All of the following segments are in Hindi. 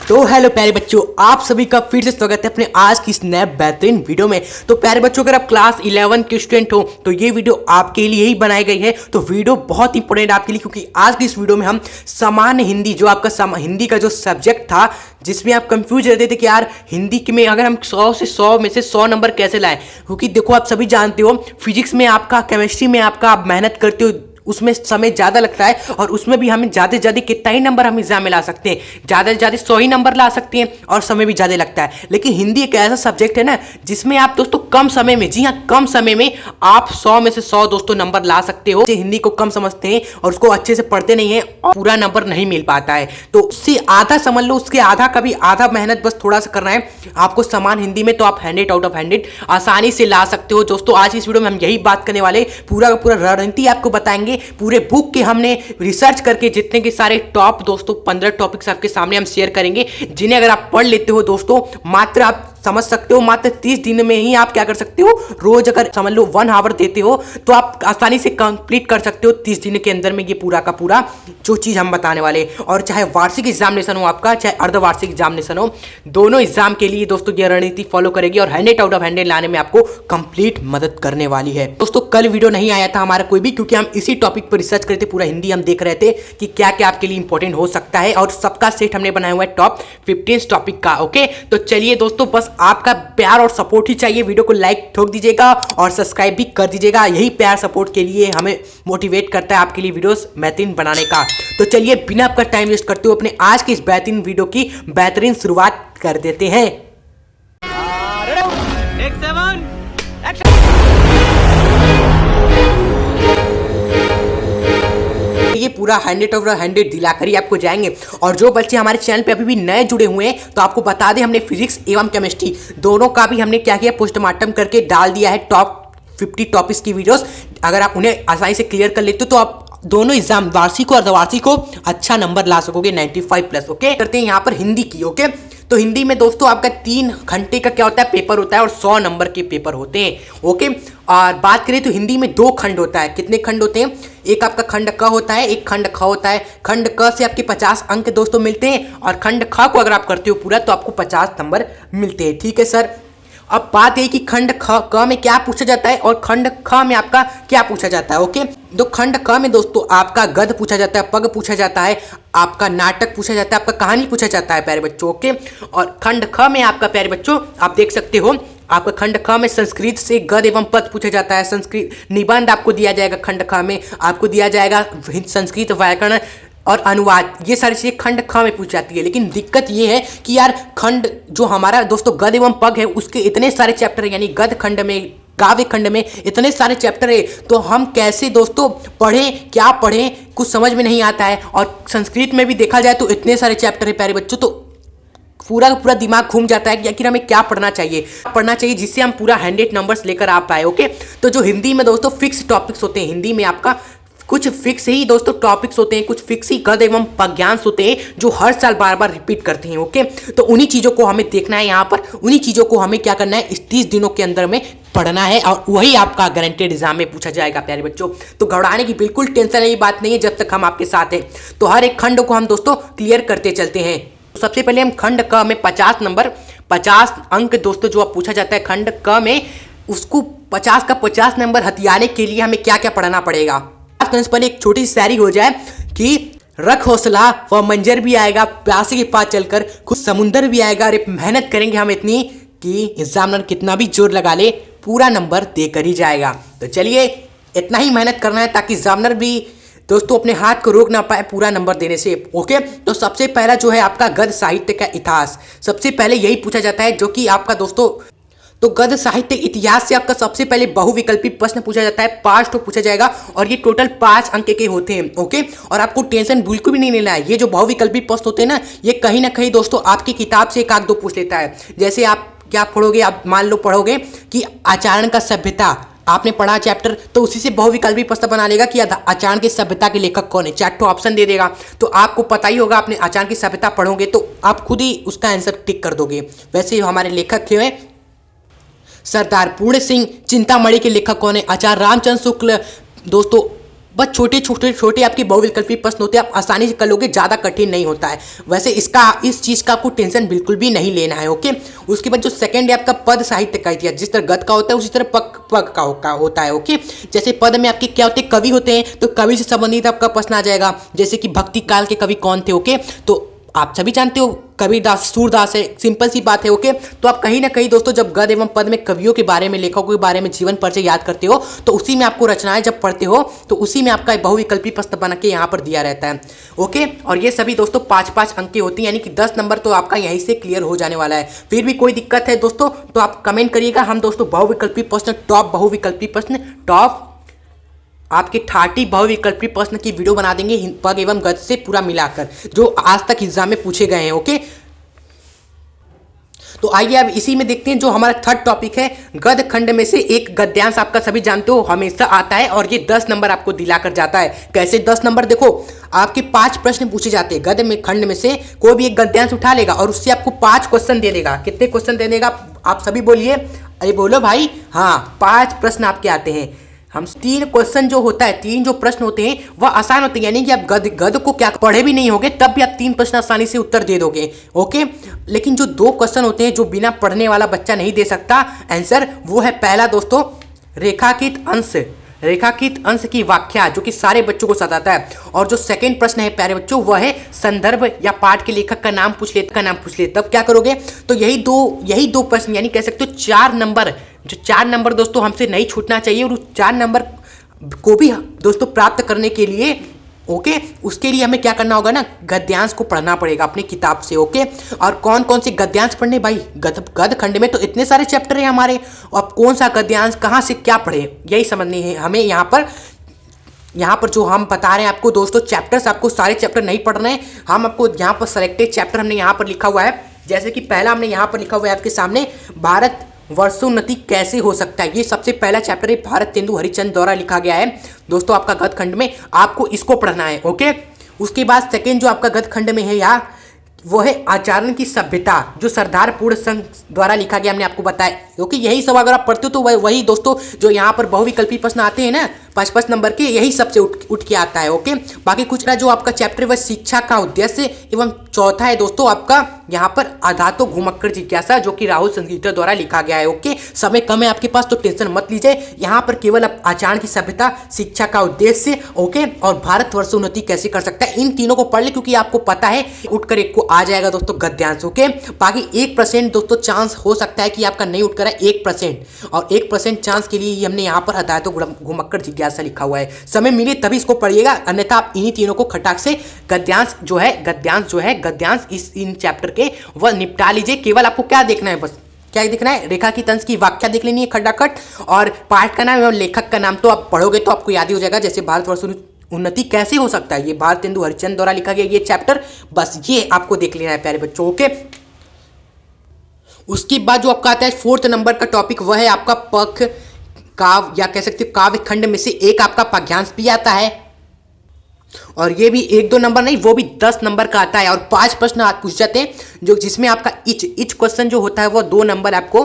तो हेलो प्यारे बच्चों, आप सभी का फिर से स्वागत है अपने आज की इस नए बेहतरीन वीडियो में। तो प्यारे बच्चों, अगर आप क्लास 11 के स्टूडेंट हो तो ये वीडियो आपके लिए ही बनाई गई है। तो वीडियो बहुत इंपॉर्टेंट आपके लिए, क्योंकि आज की इस वीडियो में हम सामान्य हिंदी, जो आपका हिंदी का जो सब्जेक्ट था जिसमें आप कंफ्यूज रहते थे कि यार हिंदी में अगर हम 100 से 100 में से 100 नंबर कैसे लाएं, क्योंकि देखो आप सभी जानते हो फिजिक्स में आपका, केमिस्ट्री में आपका आप मेहनत करते हो, उसमें समय ज़्यादा लगता है और उसमें भी हमें ज़्यादा से ज़्यादा कितना ही नंबर हम एग्जाम में ला सकते हैं, ज़्यादा से ज़्यादा 100 ही नंबर ला सकते हैं और समय भी ज़्यादा लगता है। लेकिन हिंदी एक ऐसा सब्जेक्ट है ना जिसमें आप दोस्तों कम समय में, जी हाँ कम समय में आप 100 में से 100 दोस्तों नंबर ला सकते हो। हिंदी को कम समझते हैं और उसको अच्छे से पढ़ते नहीं है और पूरा नंबर नहीं मिल पाता है, तो उससे आधा समझ लो, उसके आधा का भी आधा मेहनत बस थोड़ा सा करना है आपको समान हिंदी में, तो आप 100 आउट ऑफ 100 आसानी से ला सकते हो। दोस्तों आज इस वीडियो में हम यही बात करने वाले, पूरा का पूरा रणनीति आपको बताएंगे, पूरे बुक कि हमने रिसर्च करके जितने के सारे टॉप दोस्तों 15 टॉपिक्स आपके सामने हम शेयर करेंगे, जिन्हें अगर आप पढ़ लेते हो दोस्तों, मात्र आप समझ सकते हो, मात्र 30 दिन में ही आप क्या कर सकते हो, रोज अगर समझ लो 1 आवर देते हो तो आप आसानी से कंप्लीट कर सकते हो 30 दिन के अंदर में ये पूरा का पूरा जो चीज हम बताने वाले। और चाहे वार्षिक एग्जामिनेशन हो आपका, चाहे अर्धवार्षिक एग्जामिनेशन हो, दोनों एग्जाम के लिए दोस्तों ये रणनीति फॉलो करेगी और 100 आउट ऑफ 100 लाने में आपको कंप्लीट मदद करने वाली है। दोस्तों कल वीडियो नहीं आया था हमारा कोई भी, क्योंकि हम इसी टॉपिक पर रिसर्च करते, पूरा हिंदी हम देख रहे थे कि क्या क्या आपके लिए इंपॉर्टेंट हो सकता है, और सबका सेट हमने बनाया हुआ है टॉप 15 टॉपिक का। ओके, तो चलिए दोस्तों, बस आपका प्यार और सपोर्ट ही चाहिए। वीडियो को लाइक ठोक दीजिएगा और सब्सक्राइब भी कर दीजिएगा, यही प्यार सपोर्ट के लिए हमें मोटिवेट करता है आपके लिए वीडियोस बेहतरीन बनाने का। तो चलिए बिना आपका टाइम वेस्ट करते हुए अपने आज की इस बेहतरीन वीडियो की बेहतरीन शुरुआत कर देते हैं। ये पूरा 100 over 100 दिलाकर ही आपको जाएंगे। और जो बच्चे हमारे चैनल पे अभी भी नए जुड़े हुए हैं तो आपको बता दें, हमने फिजिक्स एवं केमिस्ट्री दोनों का भी हमने क्या किया, पोस्टमार्टम करके डाल दिया है टॉप 50 टॉपिक्स की वीडियोस। अगर आप उन्हें आसानी से क्लियर कर लेते हो तो आप दोनों एग्जाम, वार्षिक और अर्धवार्षिक को अच्छा नंबर ला सकोगे, 95+। ओके, करते हैं यहाँ पर हिंदी की। ओके, तो हिंदी में दोस्तों आपका 3 घंटे का क्या होता है, पेपर होता है और 100 नंबर के पेपर होते हैं। ओके, और बात करें तो हिंदी में 2 खंड होता है। कितने खंड होते हैं? एक आपका खंड क होता है, एक खंड ख होता है। खंड क से आपके 50 अंक दोस्तों मिलते हैं और खंड ख को अगर आप करते हो पूरा तो आपको 50 नंबर मिलते हैं। ठीक है सर, अब बात है कि खंड क में क्या पूछा जाता है और खंड ख में आपका क्या पूछा जाता है। ओके, तो खंड क में दोस्तों आपका गद्य पूछा जाता है, पग पूछा जाता है, आपका नाटक पूछा जाता है, आपका कहानी पूछा जाता है प्यारे बच्चों। ओके, और खंड ख में आपका प्यारे बच्चों आप देख सकते हो, आपका खंड ख में संस्कृत से गद्य एवं पद पूछा जाता है, संस्कृत निबंध आपको दिया जाएगा, खंड ख में आपको दिया जाएगा संस्कृत व्याकरण और अनुवाद, ये सारी चीजें खंड ख में पूछ जाती है। लेकिन दिक्कत ये है कि यार खंड जो हमारा दोस्तों गद्य एवं पग है उसके इतने सारे चैप्टर है, यानी गद्य खंड में, काव्य खंड में इतने सारे चैप्टर है, तो हम कैसे दोस्तों पढ़ें, क्या पढ़ें, कुछ समझ में नहीं आता है। और संस्कृत में भी देखा जाए तो इतने सारे चैप्टर है प्यारे बच्चों, तो पूरा का पूरा दिमाग घूम जाता है कि आखिर हमें क्या पढ़ना चाहिए जिससे हम पूरा 100 नंबर्स लेकर आ पाए। ओके, तो जो हिंदी में दोस्तों फिक्स टॉपिक्स होते हैं, हिंदी में आपका कुछ फिक्स ही दोस्तों टॉपिक्स होते हैं, कुछ फिक्स ही गद्य एवं पद्यांश होते हैं जो हर साल बार बार रिपीट करते हैं। ओके, तो उन्हीं चीज़ों को हमें देखना है यहाँ पर, उन्हीं चीज़ों को हमें क्या करना है, इस 30 दिनों के अंदर में पढ़ना है और वही आपका गारंटेड एग्जाम में पूछा जाएगा प्यारे बच्चों। तो घबराने की बिल्कुल टेंशन वाली बात नहीं है जब तक हम आपके साथ हैं। तो हर एक खंड को हम दोस्तों क्लियर करते चलते हैं। तो सबसे पहले हम खंड क में 50 नंबर, 50 अंक दोस्तों जो पूछा जाता है खंड क में, उसको 50 का 50 नंबर हथियाने के लिए हमें क्या क्या पढ़ना पड़ेगा। पहले एक छोटी सी शायरी हो जाए कि रख हौसला व मंजर भी आएगा, प्यासे के पास चलकर खुद समुंदर भी आएगा। अरे मेहनत करेंगे हम इतनी कि एग्जामिनर कितना भी जोर लगा ले पूरा नंबर देकर ही जाएगा। तो चलिए इतना ही मेहनत करना है ताकि एग्जामिनर भी दोस्तों अपने हाथ को रोक ना पाए पूरा नंबर देने से। ओके, तो सबसे पहला जो है आपका गद्य साहित्य का इतिहास, सबसे पहले यही पूछा जाता है, जो कि आपका दोस्तों तो गद्य साहित्य इतिहास से आपका सबसे पहले बहुविकल्पी प्रश्न पूछा जाता है, 5 तो पूछा जाएगा और ये टोटल 5 अंक के होते हैं। ओके, और आपको टेंशन बिल्कुल भी नहीं लेना है, ये जो बहुविकल्पी प्रश्न होते हैं ना, ये कहीं ना कहीं दोस्तों आपकी किताब से 1-2 पूछ लेता है। जैसे आप क्या पढ़ोगे, आप मान लो पढ़ोगे कि आचरण का सभ्यता, आपने पढ़ा चैप्टर, तो उसी से बहुविकल्पी प्रश्न बना लेगा कि आचरण की सभ्यता के लेखक कौन है, 4 ऑप्शन दे देगा, तो आपको पता ही होगा, आपने आचरण की सभ्यता पढ़ोगे तो आप खुद ही उसका आंसर टिक कर दोगे। वैसे हमारे लेखक हैं सरदार पूर्ण सिंह। चिंतामणि के लेखक कौन है, आचार्य रामचंद्र शुक्ल। दोस्तों बस छोटे छोटे छोटे आपके बहुविकल्पी प्रश्न होते हैं, आप आसानी से कर लोगे, ज़्यादा कठिन नहीं होता है। वैसे इस चीज़ का आपको टेंशन बिल्कुल भी नहीं लेना है। ओके, उसके बाद जो सेकंड है आपका पद साहित्य का इतिहास, जिस तरह गद का होता है उसी तरह पग का होता है। ओके, जैसे पद में आपके क्या होते हैं, कवि होते हैं, तो कवि से संबंधित आपका प्रश्न आ जाएगा, जैसे कि भक्ति काल के कवि कौन थे। ओके, तो आप सभी जानते हो कबीरदास, सूरदास है, सिंपल सी बात है। ओके, तो आप कहीं ना कहीं दोस्तों जब गद एवं पद में कवियों के बारे में, लेखकों के बारे में जीवन परिचय याद करते हो, तो उसी में आपको रचनाएं जब पढ़ते हो तो उसी में आपका बहुविकल्पी प्रश्न बना के यहाँ पर दिया रहता है। ओके, और ये सभी दोस्तों 5-5 अंक की होती है, यानी कि 10 नंबर तो आपका यहीं से क्लियर हो जाने वाला है। फिर भी कोई दिक्कत है दोस्तों तो आप कमेंट करिएगा, हम दोस्तों बहुविकल्पी प्रश्न, टॉप बहुविकल्पी प्रश्न, टॉप आपके 30 बहुविकल्पी प्रश्न की वीडियो बना देंगे पग एवं गद से पूरा मिलाकर, जो आज तक एग्जाम में पूछे गए हैं। ओके, तो आइए अब इसी में देखते हैं जो हमारा थर्ड टॉपिक है। गद खंड में से एक गद्यांश आपका सभी जानते हो हमेशा आता है और ये 10 नंबर आपको दिलाकर जाता है। कैसे 10 नंबर, देखो आपके 5 प्रश्न पूछे जाते हैं, गद में खंड में से कोई भी एक गद्यांश उठा लेगा और उससे आपको 5 क्वेश्चन दे देगा। कितने क्वेश्चन दे देगा आप सभी बोलिए, अरे बोलो भाई, हाँ 5 प्रश्न आपके आते हैं। हम 3 क्वेश्चन जो होता है, 3 जो प्रश्न होते हैं वह आसान होते हैं, यानी कि आप गद को क्या पढ़े भी नहीं होगे तब भी आप 3 प्रश्न आसानी से उत्तर दे दोगे। ओके, लेकिन जो 2 क्वेश्चन होते हैं जो बिना पढ़ने वाला बच्चा नहीं दे सकता आंसर, वो है पहला दोस्तों रेखांकित अंश की व्याख्या, जो कि सारे बच्चों को सताता है। और जो सेकंड प्रश्न है प्यारे बच्चों वह है संदर्भ या पाठ के लेखक का नाम पूछ ले, तब क्या करोगे। तो यही दो प्रश्न, यानी कह सकते हो 4 नंबर, जो 4 नंबर दोस्तों हमसे नहीं छूटना चाहिए, और उस 4 नंबर को भी दोस्तों प्राप्त करने के लिए ओके, उसके लिए हमें क्या करना होगा ना, गद्यांश को पढ़ना पड़ेगा अपनी किताब से। ओके, और कौन कौन से गद्यांश पढ़ने भाई, गद खंड में तो इतने सारे चैप्टर हैं हमारे, और कौन सा गद्यांश कहाँ से क्या पढ़े यही समझनी है हमें। यहाँ पर जो हम बता रहे हैं आपको दोस्तों चैप्टर्स, आपको सारे चैप्टर नहीं पढ़ने हैं, हम आपको यहाँ पर सेलेक्टेड चैप्टर हमने यहाँ पर लिखा हुआ है। जैसे कि पहला हमने यहाँ पर लिखा हुआ है आपके सामने, भारत वर्षोन्नति कैसे हो सकता है, ये सबसे पहला चैप्टर है, भारत तेंदु हरिचंद द्वारा लिखा गया है दोस्तों आपका गद खंड में, आपको इसको पढ़ना है। ओके, उसके बाद सेकेंड जो आपका गद खंड में है यार, वो है आचरण की सभ्यता, जो सरदार पूर्ण संघ द्वारा लिखा गया, हमने आपको बताया। क्योंकि यही सब अगर आप पढ़ते हो तो वही दोस्तों जो यहाँ पर बहुविकल्पी प्रश्न आते हैं ना 5-5 नंबर के, यही सबसे उठ के आता है। ओके, बाकी कुछ जो आपका चैप्टर वह शिक्षा का उद्देश्य एवं चौथा है दोस्तों आपका यहाँ पर आधातो घुमक्कड़ जिज्ञासा, जो कि राहुल संगीता द्वारा लिखा गया है। ओके, समय कम है आपके पास तो टेंशन मत लीजिए, यहाँ पर केवल आप आचरण की सभ्यता, शिक्षा का उद्देश्य ओके, और भारत वर्षोन्नति कैसे कर सकता है, इन तीनों को पढ़ ले, क्योंकि आपको पता है उठकर एक को आ जाएगा दोस्तों गद्यांश। ओके, बाकी 1% दोस्तों चांस हो सकता है कि आपका नहीं उठकर है, 1%, और 1% चांस के लिए ही हमने यहाँ पर आधातो घुमक्कड़ जिज्ञासा लिखा हुआ है। समय मिले तभी इसको पढ़िएगा, अन्यथा आप इन्हीं तीनों को खटाक से गद्यांश जो है इन चैप्टर के वह निपटा लीजिए। केवल आपको क्या देखना है, बस क्या देखना है, रेखा की तंत्र की व्याख्या देख लेनी है खटाखट, और पाठ का नाम और लेखक का नाम तो आप पढ़ोगे तो आपको याद ही हो जाएगा। जैसे भारत वर्षोन्नति कैसे हो सकता है, ये भारत तेंदु हरिचंद द्वारा लिखा गया ये चैप्टर, बस ये आपको देख लेना है प्यारे बच्चों। ओके, उसके बाद जो आपका आता है 4th नंबर का टॉपिक, वह है आपका पख काव्य, या कह सकते हो काव्य खंड में से एक आपका पद्यांश भी आता है, और ये भी 1-2 नंबर नहीं, वो भी 10 नंबर का आता है, और 5 प्रश्न आप पूछ जाते हैं, जो जिसमें आपका इच क्वेश्चन जो होता है वो 2 नंबर आपको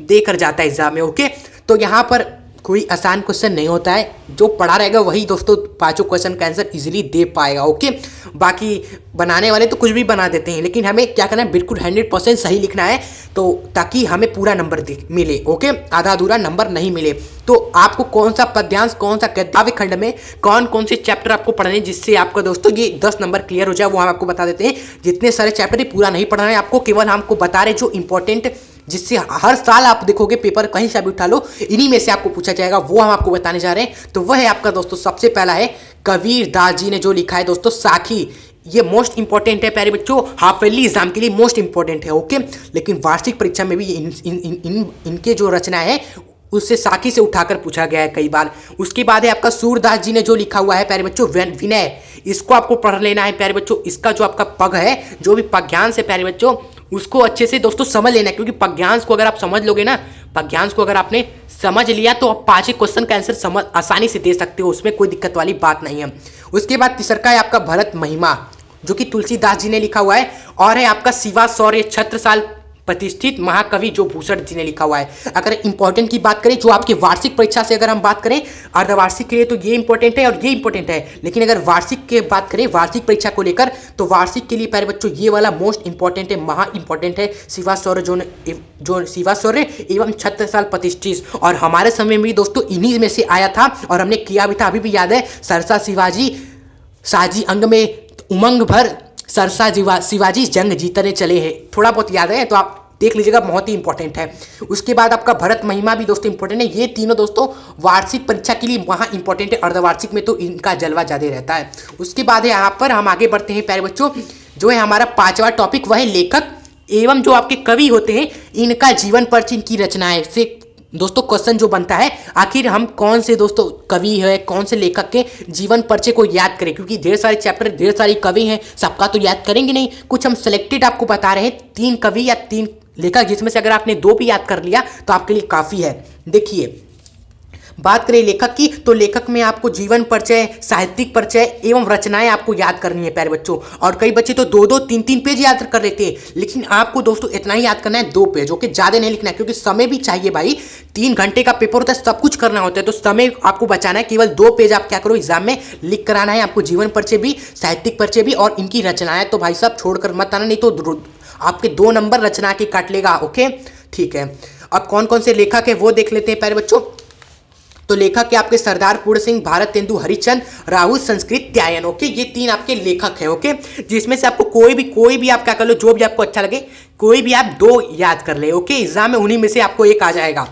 देकर जाता है एग्जाम में। ओके, तो यहाँ पर कोई आसान क्वेश्चन नहीं होता है, जो पढ़ा रहेगा वही दोस्तों 5 क्वेश्चन का आंसर इजीली दे पाएगा। ओके, बाकी बनाने वाले तो कुछ भी बना देते हैं, लेकिन हमें क्या करना है, बिल्कुल 100% सही लिखना है, तो ताकि हमें पूरा नंबर मिले। ओके, आधा अधूरा नंबर नहीं मिले। तो आपको कौन सा पद्यांश, कौन सा काव्य खंड में कौन कौन से चैप्टर आपको पढ़ने, जिससे आपका दोस्तों ये 10 नंबर क्लियर हो जाए, वो हम आपको बता देते हैं। जितने सारे चैप्टर पूरा नहीं पढ़ना है आपको, केवल हमको बता रहे जो इंपॉर्टेंट, जिससे हर साल आप देखोगे पेपर कहीं से भी उठा लो, इन्हीं में से आपको पूछा जाएगा, वो हम आपको बताने जा रहे हैं। तो वह है आपका दोस्तों सबसे पहला है कबीरदास जी ने जो लिखा है दोस्तों साखी, ये मोस्ट इंपॉर्टेंट है प्यारे बच्चों, हाफ ईयरली एग्जाम के लिए मोस्ट इंपॉर्टेंट है। ओके, लेकिन वार्षिक परीक्षा में भी इनके जो रचना है उससे साखी से उठाकर पूछा गया है कई बार। उसके बाद है आपका सूरदास जी ने जो लिखा हुआ है प्यारे बच्चों विनय, इसको आपको पढ़ लेना है प्यारे बच्चों। इसका जो आपका पग है, जो भी पद्यांश है प्यारे बच्चों, उसको अच्छे से दोस्तों समझ लेना है, क्योंकि पद्यांश को अगर आप समझ लोगे ना, पद्यांश को अगर आपने समझ लिया तो आप 5 क्वेश्चन का आंसर समझ आसानी से दे सकते हो, उसमें कोई दिक्कत वाली बात नहीं है। उसके बाद तीसरा है आपका भरत महिमा, जो कि तुलसीदास जी ने लिखा हुआ है, और है आपका शिवा शौर्य छत्रसाल प्रतिष्ठित महाकवि जो भूषण जी ने लिखा हुआ है। अगर इंपॉर्टेंट की बात करें, जो आपके वार्षिक परीक्षा से अगर हम बात करें, अर्धवार्षिक के लिए तो ये इंपॉर्टेंट है और ये इंपॉर्टेंट है, लेकिन अगर वार्षिक की बात करें, वार्षिक परीक्षा को लेकर, तो वार्षिक के लिए प्यारे बच्चों ये वाला मोस्ट इंपॉर्टेंट है, महा इंपॉर्टेंट है, शिवा शौर्य जो शिवा शौर्य एवं छत्रसाल प्रतिष्ठित। और हमारे समय में दोस्तों इन्हीं में से आया था और हमने किया भी था, अभी भी याद है, सरसा शिवाजी साजी अंग में उमंग भर सरसा शिवाजी जंग जीतने चले हैं, थोड़ा बहुत याद है तो आप देख लीजिएगा, बहुत ही इंपॉर्टेंट है। उसके बाद आपका भरत महिमा भी दोस्तों इंपॉर्टेंट है। ये तीनों दोस्तों वार्षिक परीक्षा के लिए वहाँ इंपॉर्टेंट है, अर्धवार्षिक में तो इनका जलवा ज़्यादा रहता है। उसके बाद है यहाँ पर हम आगे बढ़ते हैं प्यारे बच्चों, जो है हमारा 5वां टॉपिक, वह है लेखक एवं जो आपके कवि होते हैं, इनका जीवन परिचय, इनकी रचनाएं से दोस्तों क्वेश्चन जो बनता है, आखिर हम कौन से दोस्तों कवि है, कौन से लेखक के जीवन परिचय को याद करें, क्योंकि ढेर सारे चैप्टर, ढेर सारे कवि हैं, सबका तो याद करेंगे नहीं, कुछ हम सिलेक्टेड आपको बता रहे हैं, 3 कवि या 3 लेखक, जिसमें से अगर आपने 2 भी याद कर लिया तो आपके लिए काफ़ी है। देखिए, बात करें लेखक की, तो लेखक में आपको जीवन परिचय, साहित्यिक परिचय एवं रचनाएं आपको याद करनी है प्यारे बच्चों। और कई बच्चे तो 2-2, 3-3 पेज याद कर लेते हैं, लेकिन आपको दोस्तों इतना ही याद करना है, 2 पेज, ओके, ज़्यादा नहीं लिखना है, क्योंकि समय भी चाहिए भाई, 3 घंटे का पेपर होता है, सब कुछ करना होता है, तो समय आपको बचाना है। केवल 2 पेज आप क्या करो, एग्जाम में लिख कर आना है, आपको जीवन परिचय भी, साहित्यिक परिचय भी और इनकी रचनाएं तो भाई साहब छोड़कर मत आना, नहीं तो आपके 2 नंबर रचना के काट लेगा, ओके, ठीक है। अब कौन कौन से लेखक है वो देख लेते हैं प्यारे बच्चों। तो लेखक के आपके सरदार पूर्ण सिंह, भारत तेंदु हरिश्चंद्र, राहुल संस्कृत त्यायन, ओके, ये 3 आपके लेखक हैं, ओके, जिसमें से आपको कोई भी आप क्या कर लो, जो भी आपको अच्छा लगे, कोई भी आप 2 याद कर ले, ओके, एग्जाम में उन्हीं में से आपको एक आ जाएगा।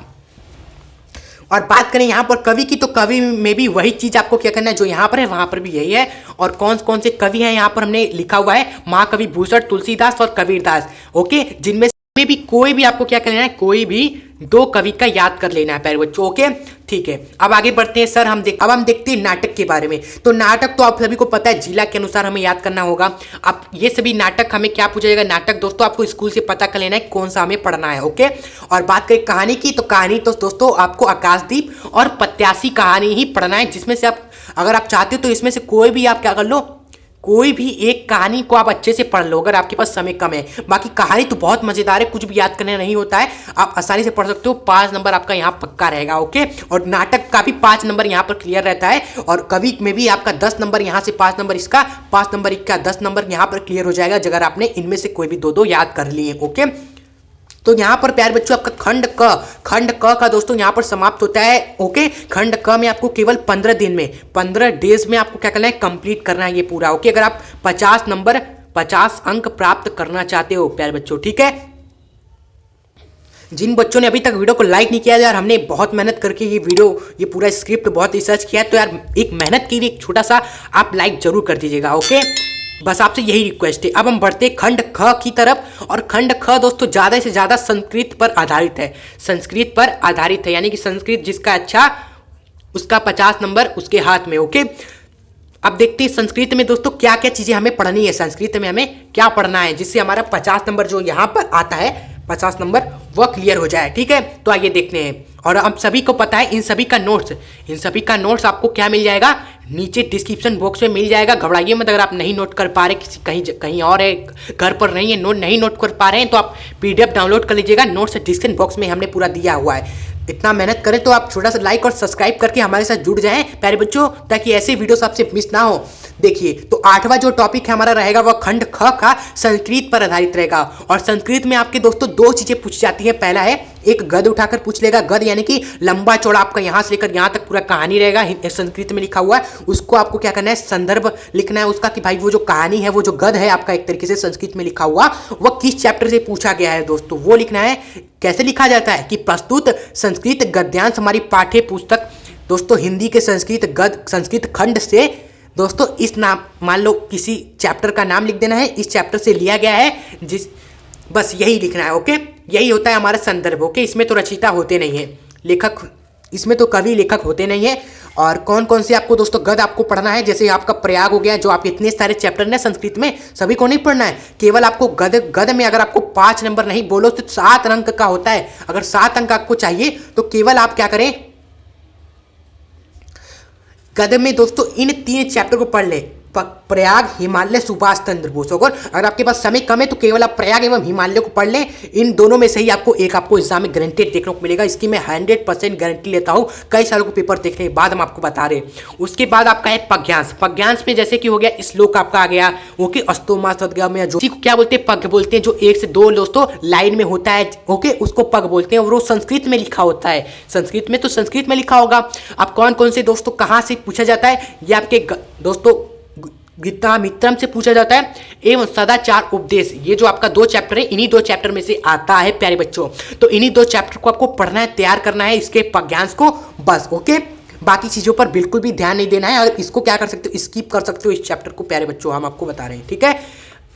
और बात करें यहाँ पर कवि की, तो कवि में भी वही चीज आपको क्या करना है, जो यहाँ पर है वहां पर भी यही है। और कौन कौन से कवि हैं यहाँ पर हमने लिखा हुआ है, महाकवि भूषण, तुलसीदास और कबीरदास, ओके, जिनमें भी कोई भी आपको क्या करना है, कोई भी 2 कवि का याद कर लेना है प्यारे बच्चों, ओके, ठीक है। अब आगे बढ़ते हैं सर, अब हम देखते हैं नाटक के बारे में। तो नाटक तो आप सभी को पता है, जिला के अनुसार हमें याद करना होगा। अब ये सभी नाटक हमें क्या पूछा जाएगा, नाटक दोस्तों आपको स्कूल से पता कर लेना है कौन सा हमें पढ़ना है, ओके। और बात करें कहानी की, तो कहानी तो दोस्तों आपको आकाशदीप और प्रत्याशी कहानी ही पढ़ना है, जिसमें से आप अगर आप चाहते हो तो इसमें से कोई भी आप क्या कर लो, कोई भी एक कहानी को आप अच्छे से पढ़ लो, अगर आपके पास समय कम है। बाकी कहानी तो बहुत मजेदार है, कुछ भी याद करना नहीं होता है, आप आसानी से पढ़ सकते हो, 5 नंबर आपका यहाँ पक्का रहेगा, ओके। और नाटक का भी 5 नंबर यहाँ पर क्लियर रहता है, और कवि में भी आपका 10 नंबर यहाँ से 5 नंबर इसका, 5 नंबर इसका, 10 नंबर यहाँ पर क्लियर हो जाएगा, अगर आपने इनमें से कोई भी 2-2 याद कर लिए, ओके। तो यहाँ पर प्यारे बच्चों आपका खंड क का दोस्तों यहाँ पर समाप्त होता है, ओके। खंड क में आपको केवल 15 दिन में, 15 डेज में आपको क्या करना है, कंप्लीट करना है ये पूरा, ओके। अगर आप 50 अंक प्राप्त करना चाहते हो प्यारे बच्चों, ठीक है। जिन बच्चों ने अभी तक वीडियो को लाइक नहीं किया यार, हमने बहुत मेहनत करके ये पूरा स्क्रिप्ट बहुत रिसर्च किया है, तो यार एक मेहनत की एक छोटा सा आप लाइक जरूर कर दीजिएगा, ओके। बस आपसे यही रिक्वेस्ट है। अब हम बढ़ते खंड ख की तरफ, और खंड ख दोस्तों ज़्यादा से ज़्यादा संस्कृत पर आधारित है, संस्कृत पर आधारित है, यानी कि संस्कृत जिसका अच्छा उसका 50 नंबर उसके हाथ में, ओके। अब देखते हैं संस्कृत में दोस्तों क्या क्या चीज़ें हमें पढ़नी है, संस्कृत में हमें क्या पढ़ना है, जिससे हमारा 50 नंबर जो यहाँ पर आता है, 50 नंबर वह क्लियर हो जाए, ठीक है। तो आइए देखते हैं। और आप सभी को पता है इन सभी का नोट्स आपको क्या मिल जाएगा, नीचे डिस्क्रिप्शन बॉक्स में मिल जाएगा। घबराइए मत, अगर आप नहीं नोट कर पा रहे, कहीं और है, घर पर नहीं है, नहीं नोट कर पा रहे हैं, तो आप PDF डाउनलोड कर लीजिएगा, नोट्स डिस्क्रिप्शन बॉक्स में हमने पूरा दिया हुआ है। इतना मेहनत करें तो आप छोटा सा लाइक और सब्सक्राइब करके हमारे साथ जुड़ जाएं प्यारे बच्चों, ताकि ऐसे वीडियोस आपसे मिस ना हो। देखिए, तो 8वां जो टॉपिक है हमारा रहेगा वह खंड ख का संस्कृत पर आधारित रहेगा। और संस्कृत में आपके दोस्तों 2 चीजें पूछी जाती है। पहला है एक गद उठाकर पूछ लेगा, गद यानी कि लंबा चौड़ा आपका यहाँ से लेकर यहाँ तक पूरा कहानी रहेगा, संस्कृत में लिखा हुआ है, उसको आपको क्या करना है, संदर्भ लिखना है उसका, कि भाई वो जो कहानी है, वो जो गद है आपका एक तरीके से संस्कृत में लिखा हुआ, वह किस चैप्टर से पूछा गया है दोस्तों, वो लिखना है। कैसे लिखा जाता है कि प्रस्तुत संस्कृत गद्यांश हमारी पाठ्य पुस्तक दोस्तों हिंदी के संस्कृत खंड से दोस्तों इस नाम, मान लो किसी चैप्टर का नाम लिख देना है, इस चैप्टर से लिया गया है, बस यही लिखना है, ओके। यही होता है हमारा संदर्भ, ओके। इसमें तो रचयिता होते नहीं है, लेखक, इसमें तो कवि लेखक होते नहीं है। और कौन कौन से आपको दोस्तों गद आपको पढ़ना है, जैसे आपका प्रयाग हो गया, जो आप इतने सारे चैप्टर हैं संस्कृत में, सभी को नहीं पढ़ना है, केवल आपको गद में अगर आपको 5 नंबर नहीं बोलो तो 7 अंक का होता है। अगर 7 अंक आपको चाहिए तो केवल आप क्या करें, गद में दोस्तों इन 3 चैप्टर को पढ़ ले, प्रयाग, हिमालय, सुभाष चंद्र बोस। अगर आपके पास समय कम है तो केवल आप प्रयाग एवं हिमालय को पढ़ लें। इन दोनों में से ही आपको एग्जाम में गारंटेड देखने को मिलेगा। इसकी मैं 100% गारंटी लेता हूँ, कई सालों को पेपर देखने के बाद हम आपको बता रहे हैं। उसके बाद आपका है पज्ञांश। पज्ञांश में जैसे कि हो गया श्लोक आपका आ गया, ओके, अस्तोमा सदगम, जो क्या बोलते हैं, पग बोलते हैं, जो 1 से 2 दोस्तों लाइन में होता है, ओके, उसको पग बोलते हैं और वो संस्कृत में लिखा होता है। संस्कृत में तो संस्कृत में लिखा होगा। अब कौन कौन से दोस्तों कहाँ से पूछा जाता है, ये आपके दोस्तों गीता मित्रम से पूछा जाता है, एवं सदाचार उपदेश। ये जो आपका 2 चैप्टर है, इन्हीं 2 चैप्टर में से आता है प्यारे बच्चों। तो इन्हीं 2 चैप्टर को आपको पढ़ना है, तैयार करना है इसके पज्ञांश को, बस, ओके। बाकी चीज़ों पर बिल्कुल भी ध्यान नहीं देना है और इसको क्या कर सकते हो, स्किप कर सकते हो इस चैप्टर को प्यारे बच्चों, हम आपको बता रहे हैं, ठीक है।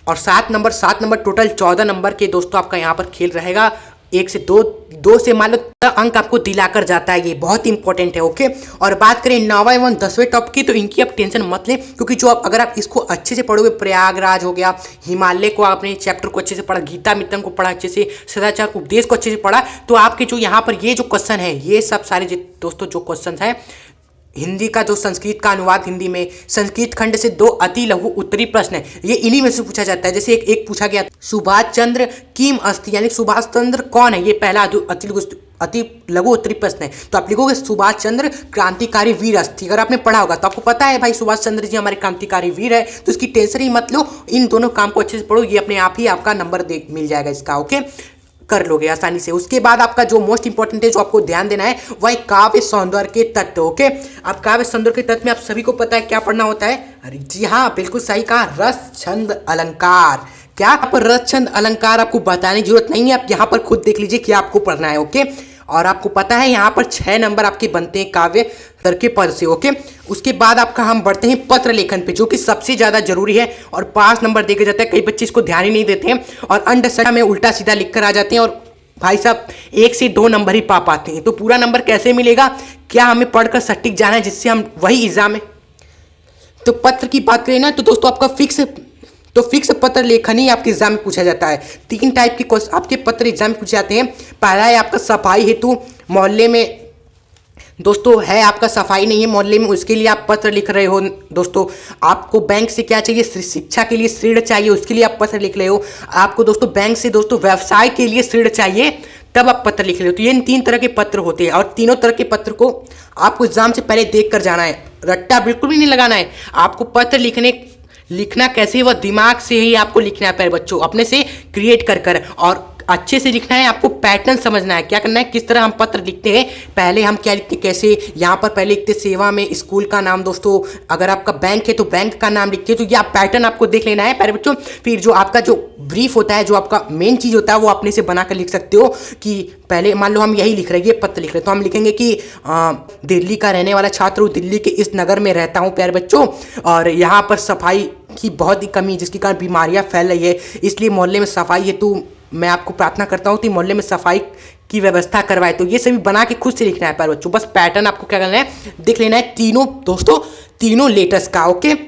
और 7 नंबर टोटल 14 नंबर के दोस्तों आपका यहाँ पर खेल रहेगा। 1 से 2 से मान लो अंक आपको दिलाकर जाता है, ये बहुत इंपॉर्टेंट है, ओके। और बात करें 9वां एवं 10वें टॉपिक की, तो इनकी आप टेंशन मत लें, क्योंकि जो आप अगर आप इसको अच्छे से पढ़ोगे, प्रयागराज हो गया, हिमालय को आपने चैप्टर को अच्छे से पढ़ा, गीता मित्रम को पढ़ा अच्छे से, सदाचार उपदेश को अच्छे से पढ़ा, तो आपके जो यहाँ पर ये जो क्वेश्चन है, ये सब सारे दोस्तों जो क्वेश्चन है, हिंदी का जो संस्कृत का अनुवाद हिंदी में, संस्कृत खंड से 2 अति लघु उत्तरी प्रश्न है, ये इन्हीं में से पूछा जाता है। जैसे एक पूछा गया, सुभाष चंद्र किम अस्ति, यानी सुभाष चंद्र कौन है, ये पहला अति लघु उत्तरी प्रश्न है। तो आप लिखोगे सुभाष चंद्र क्रांतिकारी वीर अस्ति। अगर आपने पढ़ा होगा तो आपको पता है भाई सुभाष चंद्र जी हमारे क्रांतिकारी वीर है, तो इसकी टेंशन ही मत लो, इन दोनों काम को अच्छे से पढ़ो, ये अपने आप ही आपका नंबर मिल जाएगा इसका, ओके, कर लोगे आसानी से। उसके बाद आपका जो मोस्ट इंपॉर्टेंट है, जो आपको ध्यान देना है, वह काव्य सौंदर्य के तत्व, ओके। अब काव्य सौंदर्य के तत्व में आप सभी को पता है क्या पढ़ना होता है, अरे जी हाँ, बिल्कुल सही कहा, रस छंद अलंकार। क्या यहाँ पर रस छंद अलंकार आपको बताने की जरूरत नहीं है, आप यहाँ पर खुद देख लीजिए क्या आपको पढ़ना है, ओके। और आपको पता है यहाँ पर 6 नंबर आपके बनते हैं काव्य स्तर के पद से, ओके। उसके बाद आपका हम बढ़ते हैं पत्र लेखन पे, जो कि सबसे ज़्यादा जरूरी है और 5 नंबर देखे जाते हैं। कई बच्चे इसको ध्यान ही नहीं देते हैं और अंडरस्टैंड में उल्टा सीधा लिख कर आ जाते हैं और भाई साहब 1 से 2 नंबर ही पा पाते हैं। तो पूरा नंबर कैसे मिलेगा, क्या हमें पढ़कर सटीक जाना है जिससे हम वही एग्जाम में। तो पत्र की बात करें ना, तो दोस्तों आपका फिक्स पत्र लेखन ही आपके एग्जाम में पूछा जाता है। 3 टाइप के आपके पत्र एग्जाम में पूछे जाते हैं। पहला है आपका सफाई हेतु, मोहल्ले में दोस्तों है आपका सफाई नहीं है मोहल्ले में, उसके लिए आप पत्र लिख रहे हो दोस्तों। आपको बैंक से क्या चाहिए, शिक्षा के लिए ऋण चाहिए, उसके लिए आप पत्र लिख रहे हो। आपको दोस्तों बैंक से दोस्तों व्यवसाय के लिए ऋण चाहिए, तब आप पत्र लिख रहे हो। तो ये 3 तरह के पत्र होते हैं और तीनों तरह के पत्र को आपको एग्जाम से पहले देख कर जाना है, रट्टा बिल्कुल भी नहीं लगाना है। आपको पत्र लिखना कैसे, वह दिमाग से ही आपको लिखना है प्यारे बच्चों, अपने से क्रिएट कर और अच्छे से लिखना है। आपको पैटर्न समझना है, क्या करना है, किस तरह हम पत्र लिखते हैं। पहले हम क्या लिखते हैं, कैसे, यहाँ पर पहले लिखते सेवा में स्कूल का नाम दोस्तों, अगर आपका बैंक है तो बैंक का नाम लिखते हैं। तो ये पैटर्न आपको देख लेना है प्यारे बच्चों। फिर जो आपका जो ब्रीफ होता है, जो आपका मेन चीज़ होता है, वो अपने से बनाकर लिख सकते हो। कि पहले मान लो हम यही लिख रहे हैं, ये पत्र लिख रहे हैं, तो हम लिखेंगे कि दिल्ली का रहने वाला छात्र हूँ, दिल्ली के इस नगर में रहता हूँ प्यारे बच्चों, और यहाँ पर सफाई की बहुत ही कमी, जिसके कारण बीमारियाँ फैल रही है, इसलिए मोहल्ले में सफाई हेतु मैं आपको प्रार्थना करता हूँ कि मोहल्ले में सफाई की व्यवस्था करवाए। तो ये सभी बना के खुद से लिखना है प्यारे बच्चों। बस पैटर्न आपको क्या करना है, देख लेना है तीनों दोस्तों, तीनों लेटर्स का, ओके।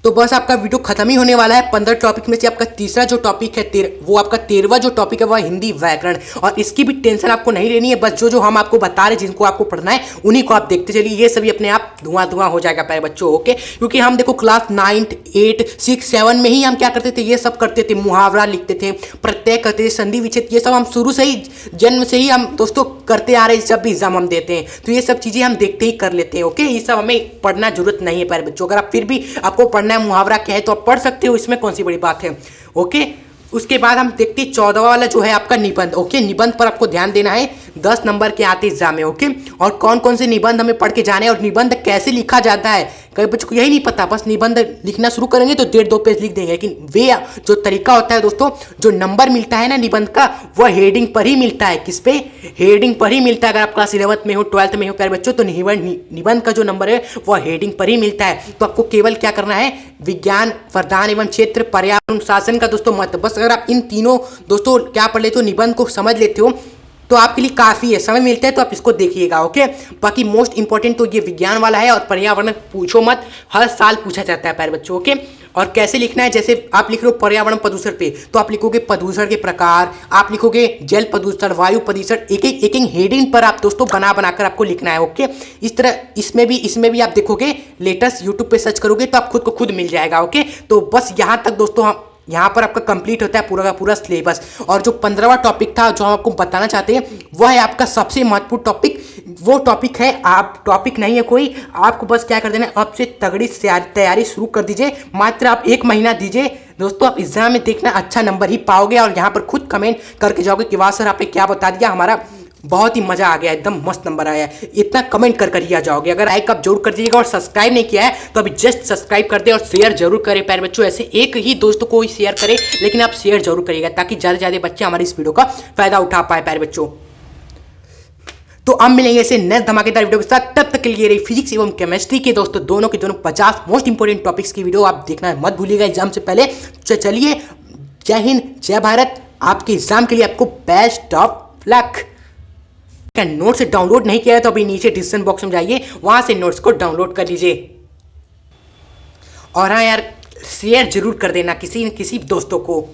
तो बस आपका वीडियो खत्म ही होने वाला है। 15 टॉपिक में से आपका तीसरा जो टॉपिक है वो आपका 13वां जो टॉपिक है वह हिंदी व्याकरण, और इसकी भी टेंशन आपको नहीं लेनी है। बस जो हम आपको बता रहे जिनको आपको पढ़ना है उन्हीं को आप देखते चलिए, ये सभी अपने आप धुआं हो जाएगा प्यारे बच्चों, ओके। क्योंकि हम देखो क्लास 9, 8, 6, 7 में ही हम क्या करते थे, ये सब करते थे, मुहावरा लिखते थे, प्रत्यय करते थे, संधि विच्छेद, ये सब हम शुरू से ही जन्म से ही हम दोस्तों करते आ रहे हैं। जब भी एग्जाम हम देते हैं तो ये सब चीज़ें हम देखते ही कर लेते हैं, ओके। ये सब हमें पढ़ना जरूरत नहीं है प्यारे बच्चों। अगर आप फिर भी आपको पढ़ना है, मुहावरा क्या है, तो आप पढ़ सकते हो, इसमें कौन सी बड़ी बात है, ओके। उसके बाद हम देखते हैं 14वां वाला जो है आपका निबंध, ओके। निबंध पर आपको ध्यान देना है, 10 नंबर के आते एग्जाम में, ओके। और कौन कौन से निबंध हमें पढ़ के जाने हैं और निबंध कैसे लिखा जाता है, कई बच्चों को यही नहीं पता। बस निबंध लिखना शुरू करेंगे तो 1.5-2 पेज लिख देंगे, लेकिन वे जो तरीका होता है दोस्तों, जो नंबर मिलता है ना निबंध का, वह हेडिंग पर ही मिलता है। किस पे, हेडिंग पर ही मिलता है। अगर आप क्लास 11th में हो, 12th में हो प्यारे बच्चों, तो निबंध का जो नंबर है वह हेडिंग पर ही मिलता है। तो आपको केवल क्या करना है, विज्ञान, प्रधान एवं क्षेत्र, पर्यावरण, शासन का दोस्तों महत्व, बस अगर आप इन तीनों दोस्तों क्या पढ़ लेते हो, निबंध को समझ लेते हो, तो आपके लिए काफ़ी है। समय मिलता है तो आप इसको देखिएगा, ओके। बाकी मोस्ट इंपॉर्टेंट तो ये विज्ञान वाला है, और पर्यावरण पूछो मत, हर साल पूछा जाता है प्यारे बच्चों, ओके। और कैसे लिखना है, जैसे आप लिख रहे हो पर्यावरण प्रदूषण पे तो आप लिखोगे प्रदूषण के प्रकार, आप लिखोगे जल प्रदूषण, वायु प्रदूषण, एक एक हेडिंग पर आप दोस्तों बना बनाकर आपको लिखना है। ओके, इस तरह इसमें भी आप देखोगे लेटेस्ट यूट्यूब पे सर्च करोगे तो आप खुद को खुद मिल जाएगा। ओके, तो बस यहाँ तक दोस्तों हम यहाँ पर आपका कंप्लीट होता है पूरा का पूरा सिलेबस। और जो 15वां टॉपिक था जो हम आपको बताना चाहते हैं वह है आपका सबसे महत्वपूर्ण टॉपिक। वो टॉपिक है, आप टॉपिक नहीं है कोई, आपको बस क्या कर देना है, अब से तगड़ी तैयारी शुरू कर दीजिए। मात्र आप 1 महीना दीजिए दोस्तों, आप एग्जाम में देखना अच्छा नंबर ही पाओगे। और यहाँ पर खुद कमेंट करके जाओगे कि वाह सर आपने क्या बता दिया, हमारा बहुत ही मजा आ गया, एकदम मस्त नंबर आया। इतना कमेंट कर ही आ जाओगे। अगर लाइक आप जरूर कर दीजिएगा और सब्सक्राइब नहीं किया है तो अभी जस्ट सब्सक्राइब कर दे और शेयर जरूर करें प्यारे बच्चों। ऐसे एक ही दोस्तों को ही शेयर करें, लेकिन आप शेयर जरूर करिएगा ताकि ज़्यादा से ज़्यादा बच्चे हमारी इस वीडियो का फायदा उठा पाए प्यारे बच्चों। तो अब मिलेंगे ऐसे नेक्स्ट धमाकेदार वीडियो के साथ, तब तक के लिए रही फिजिक्स एवं केमिस्ट्री के दोस्तों दोनों के दोनों 50 मोस्ट इंपोर्टेंट टॉपिक्स की वीडियो आप देखना मत भूलिएगा एग्जाम से पहले। चलिए, जय हिंद जय भारत। आपके एग्जाम के लिए आपको best of luck. Notes download नहीं किया है तो अभी नीचे डिस्क्रिप्शन बॉक्स में जाइए, वहां से नोट्स को डाउनलोड कर लीजिए। और हाँ यार, शेयर जरूर कर देना किसी न किसी दोस्तों को।